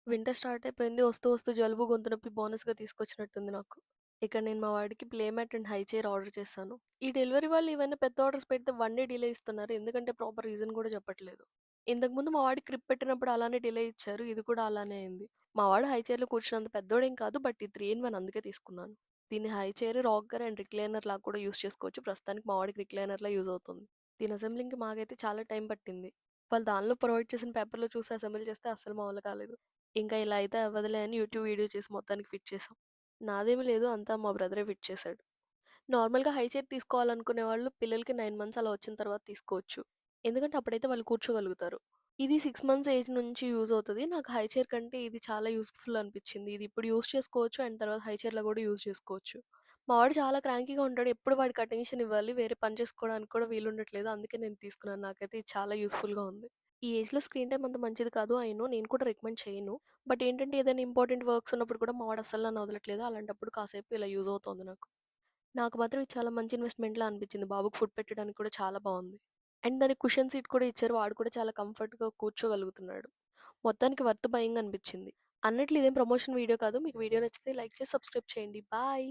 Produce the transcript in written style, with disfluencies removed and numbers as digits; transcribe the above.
Winter start అయిపోయింది. వస్తూ వస్తూ జలుబు, గొంతు నొప్పి బోనస్‌గా తీసుకొచ్చినట్టుంది నాకు. ఇక నేను మా వాడికి play mat and high chair order చేశాను. ఈ డెలివరీ వాళ్ళు ఇవన్నీ పెద్ద ఆర్డర్స్ పెడితే 1 డే డిలే ఇస్తున్నారు. ఎందుకంటే ప్రాపర్ రీజన్ కూడా చెప్పట్లేదు. ఇంతకుముందు మా వాడికి క్రిప్ పెట్టినప్పుడు అలానే డిలే ఇచ్చారు. ఇది కూడా అలానే అయింది. మా వాడు హై చైర్‌లో కూర్చున్నంత పెద్దోడేం కాదు. బట్ ఇది 3 ఇన్ 1 అందుకే తీసుకున్నాను. దీన్ని high chair, rocker and recliner లాగా కూడా యూజ్ చేసుకోవచ్చు. ప్రస్తుతానికి మా వాడికి రిక్లైనర్‌లా యూజ్ అవుతుంది. దీని అసెంబ్లింగ్‌కి మాకైతే చాలా టైం పట్టింది. వాళ్ళు దానిలో ప్రొవైడ్ చేసిన పేపర్‌లో చూసి అసెంబుల్ చేస్తే అస్సలు మా వల్ల కాలేదు. ఇంకా ఇలా అయితే అవ్వదులే అని యూట్యూబ్ వీడియో చేసి మొత్తానికి ఫిట్ చేసాం. నాదేమి లేదు, అంతా మా బ్రదరే ఫిట్ చేశాడు. నార్మల్‌గా హై చైర్ తీసుకోవాలనుకునే వాళ్ళు పిల్లలకి 9 మంత్స్ అలా వచ్చిన తర్వాత తీసుకోవచ్చు. ఎందుకంటే అప్పుడైతే వాళ్ళు కూర్చోగలుగుతారు. ఇది 6 మంత్స్ ఏజ్ నుంచి యూజ్ అవుతది. నాకు హై చైర్ కంటే ఇది చాలా యూజ్‌ఫుల్ అనిపిచ్చింది. ఇది ఇప్పుడు యూజ్ చేసుకోవచ్చు అండ్ తర్వాత హై చైర్‌లో కూడా యూజ్ చేసుకోవచ్చు. మా వాడు చాలా క్రాంకీగా ఉంటాడు. ఎప్పుడు వాడికి అటెన్షన్ ఇవ్వాలి. వేరే పని చేసుకోవడానికి కూడా వీలుండట్లేదు. అందుకే నేను తీసుకున్నాను. నాకైతే ఇది చాలా యూజ్‌ఫుల్‌గా ఉంది. ఈ ఏజ్‌లో స్క్రీన్ టైమ్ అంత మంచిది కాదు. ఐ నో, నేను కూడా రికమెండ్ చేయను. బట్ ఏంటంటే ఏదైనా ఇంపార్టెంట్ వర్క్స్ ఉన్నప్పుడు కూడా మా వాడు అస్సలు నన్ను వదలట్లేదు. అలాంటప్పుడు కాసేపు ఇలా యూజ్ అవుతోంది నాకు. నాకు మాత్రం ఇది చాలా మంచి ఇన్వెస్ట్‌మెంట్‌లా అనిపించింది. బాబుకి ఫుడ్ పెట్టడానికి కూడా చాలా బావుంది. అండ్ దానికి కుషన్ సీట్ కూడా ఇచ్చారు. వాడు కూడా చాలా కంఫర్ట్‌గా కూర్చోగలుగుతున్నాడు. మొత్తానికి వర్త్ బయింగ్ అనిపించింది. అన్నట్లు ఇదేం ప్రమోషన్ వీడియో కాదు. మీకు వీడియో నచ్చితే లైక్ చేసి సబ్స్క్రైబ్ చేయండి. బాయ్.